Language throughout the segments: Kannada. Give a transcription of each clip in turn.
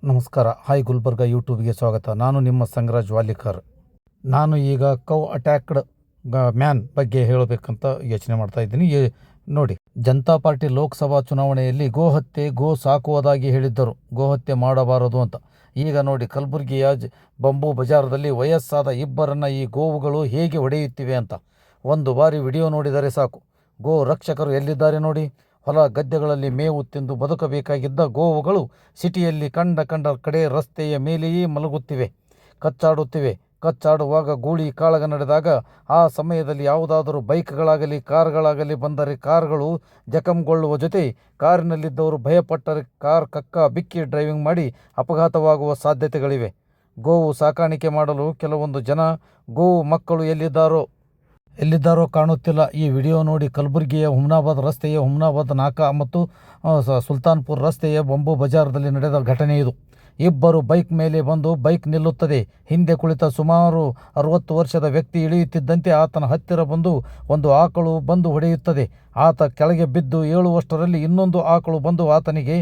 ನಮಸ್ಕಾರ. ಹಾಯ್ ಗುಲ್ಬರ್ಗ ಯೂಟ್ಯೂಬ್ಗೆ ಸ್ವಾಗತ. ನಾನು ನಿಮ್ಮ ಸಂಗರಾಜ್ ವಾಲಿಕರ್. ನಾನು ಈಗ ಕೌ ಅಟ್ಯಾಕ್ಡ್ ಮ್ಯಾನ್ ಬಗ್ಗೆ ಹೇಳಬೇಕಂತ ಯೋಚನೆ ಮಾಡ್ತಾ ಇದ್ದೀನಿ. ನೋಡಿ, ಜನತಾ ಪಾರ್ಟಿ ಲೋಕಸಭಾ ಚುನಾವಣೆಯಲ್ಲಿ ಗೋಹತ್ಯೆ ಗೋ ಸಾಕುವುದಾಗಿ ಹೇಳಿದ್ದರು, ಗೋಹತ್ಯೆ ಮಾಡಬಾರದು ಅಂತ. ಈಗ ನೋಡಿ, ಕಲಬುರಗಿಯ ಬಂಬೂ ಬಜಾರದಲ್ಲಿ ವಯಸ್ಸಾದ ಇಬ್ಬರನ್ನ ಈ ಗೋವುಗಳು ಹೇಗೆ ಹೊಡೆಯುತ್ತಿವೆ ಅಂತ ಒಂದು ಬಾರಿ ವಿಡಿಯೋ ನೋಡಿದರೆ ಸಾಕು. ಗೋ ರಕ್ಷಕರು ಎಲ್ಲಿದ್ದಾರೆ ನೋಡಿ. ಹೊಲ ಗದ್ದೆಗಳಲ್ಲಿ ಮೇವು ತಿಂದು ಬದುಕಬೇಕಾಗಿದ್ದ ಗೋವುಗಳು ಸಿಟಿಯಲ್ಲಿ ಕಂಡ ಕಡೆ ರಸ್ತೆಯ ಮೇಲೆಯೇ ಮಲಗುತ್ತಿವೆ, ಕಚ್ಚಾಡುತ್ತಿವೆ. ಕಚ್ಚಾಡುವಾಗ ಗೂಳಿ ಕಾಳಗ ನಡೆದಾಗ ಆ ಸಮಯದಲ್ಲಿ ಯಾವುದಾದರೂ ಬೈಕ್ಗಳಾಗಲಿ ಕಾರ್ಗಳಾಗಲಿ ಬಂದರೆ ಕಾರುಗಳು ಜಖಂಗೊಳ್ಳುವ ಜೊತೆ ಕಾರಿನಲ್ಲಿದ್ದವರು ಭಯಪಟ್ಟರೆ ಕಾರ್ ಕಕ್ಕ ಬಿಕ್ಕಿ ಡ್ರೈವಿಂಗ್ ಮಾಡಿ ಅಪಘಾತವಾಗುವ ಸಾಧ್ಯತೆಗಳಿವೆ. ಗೋವು ಸಾಕಾಣಿಕೆ ಮಾಡಲು ಕೆಲವೊಂದು ಜನ ಗೋವು ಮಕ್ಕಳು ಎಲ್ಲಿದ್ದಾರೋ ಕಾಣುತ್ತಿಲ್ಲ. ಈ ವಿಡಿಯೋ ನೋಡಿ. ಕಲಬುರಗಿಯ ಹುಮ್ನಾಬಾದ್ ರಸ್ತೆಯ ಹುಮ್ನಾಬಾದ್ ನಾಕಾ ಮತ್ತು ಸುಲ್ತಾನ್ಪುರ್ ರಸ್ತೆಯ ಬಂಬೂ ಬಜಾರದಲ್ಲಿ ನಡೆದ ಘಟನೆ ಇದು. ಇಬ್ಬರು ಬೈಕ್ ಮೇಲೆ ಬಂದು ಬೈಕ್ ನಿಲ್ಲುತ್ತದೆ. ಹಿಂದೆ ಕುಳಿತ ಸುಮಾರು 60 ವರ್ಷದ ವ್ಯಕ್ತಿ ಇಳಿಯುತ್ತಿದ್ದಂತೆ ಆತನ ಹತ್ತಿರ ಬಂದು ಒಂದು ಆಕಳು ಬಂದು ಹೊಡೆಯುತ್ತದೆ. ಆತ ಕೆಳಗೆ ಬಿದ್ದು ಏಳುವಷ್ಟರಲ್ಲಿ ಇನ್ನೊಂದು ಆಕಳು ಬಂದು ಆತನಿಗೆ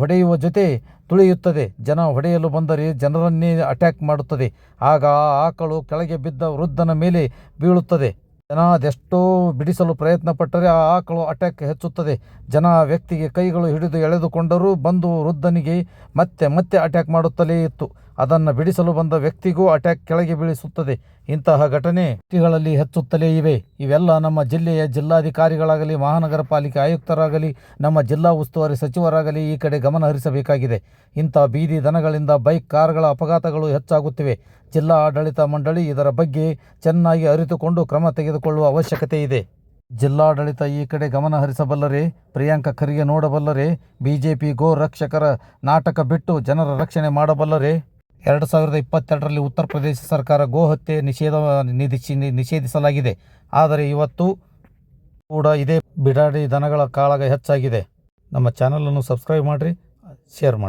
ಹೊಡೆಯುವ ಜೊತೆ ತುಳಿಯುತ್ತದೆ. ಜನ ಹೊಡೆಯಲು ಬಂದರೆ ಜನರನ್ನೇ ಅಟ್ಯಾಕ್ ಮಾಡುತ್ತದೆ. ಆಗ ಆ ಆಕಳು ಕೆಳಗೆ ಬಿದ್ದ ವೃದ್ಧನ ಮೇಲೆ ಬೀಳುತ್ತದೆ. ಜನ ಅದೆಷ್ಟೋ ಬಿಡಿಸಲು ಪ್ರಯತ್ನ ಪಟ್ಟರೆ ಆ ಆಕಳು ಅಟ್ಯಾಕ್ ಹೆಚ್ಚುತ್ತದೆ. ಜನ ಆ ವ್ಯಕ್ತಿಗೆ ಕೈಗಳು ಹಿಡಿದು ಎಳೆದುಕೊಂಡರೂ ಬಂದು ವೃದ್ಧನಿಗೆ ಮತ್ತೆ ಅಟ್ಯಾಕ್ ಮಾಡುತ್ತಲೇ ಇತ್ತು. ಅದನ್ನು ಬಿಡಿಸಲು ಬಂದ ವ್ಯಕ್ತಿಗೂ ಅಟ್ಯಾಕ್ ಕೆಳಗೆ ಬೀಳಿಸುತ್ತದೆ. ಇಂತಹ ಘಟನೆ ಸಿಟಿಗಳಲ್ಲಿ ಹೆಚ್ಚುತ್ತಲೇ ಇವೆ. ಇವೆಲ್ಲ ನಮ್ಮ ಜಿಲ್ಲೆಯ ಜಿಲ್ಲಾಧಿಕಾರಿಗಳಾಗಲಿ, ಮಹಾನಗರ ಪಾಲಿಕೆ ಆಯುಕ್ತರಾಗಲಿ, ನಮ್ಮ ಜಿಲ್ಲಾ ಉಸ್ತುವಾರಿ ಸಚಿವರಾಗಲಿ ಈ ಕಡೆ ಗಮನ ಹರಿಸಬೇಕಾಗಿದೆ. ಇಂಥ ಬೀದಿ ದನಗಳಿಂದ ಬೈಕ್ ಕಾರುಗಳ ಅಪಘಾತಗಳು ಹೆಚ್ಚಾಗುತ್ತಿವೆ. ಜಿಲ್ಲಾ ಆಡಳಿತ ಮಂಡಳಿ ಇದರ ಬಗ್ಗೆ ಚೆನ್ನಾಗಿ ಅರಿತುಕೊಂಡು ಕ್ರಮ ತೆಗೆದುಕೊಳ್ಳುವ ಅವಶ್ಯಕತೆ ಇದೆ. ಜಿಲ್ಲಾಡಳಿತ ಈ ಕಡೆ ಗಮನ ಹರಿಸಬಲ್ಲರೆ, ಪ್ರಿಯಾಂಕ ಖರ್ಗೆ ನೋಡಬಲ್ಲರೆ, ಬಿಜೆಪಿ ಗೋ ರಕ್ಷಕರ ನಾಟಕ ಬಿಟ್ಟು ಜನರ ರಕ್ಷಣೆ ಮಾಡಬಲ್ಲರೆ. 2022ರಲ್ಲಿ ಉತ್ತರ ಪ್ರದೇಶ ಸರ್ಕಾರ ಗೋಹತ್ಯೆ ನಿಷೇಧಿಸಲಾಗಿದೆ. ಆದರೆ ಇವತ್ತು ಕೂಡ ಇದೇ ಬಿಡಾಡಿ ದನಗಳ ಕಾಳಗ ಹೆಚ್ಚಾಗಿದೆ. ನಮ್ಮ ಚಾನಲನ್ನು ಸಬ್ಸ್ಕ್ರೈಬ್ ಮಾಡಿರಿ, ಶೇರ್ ಮಾಡಿ.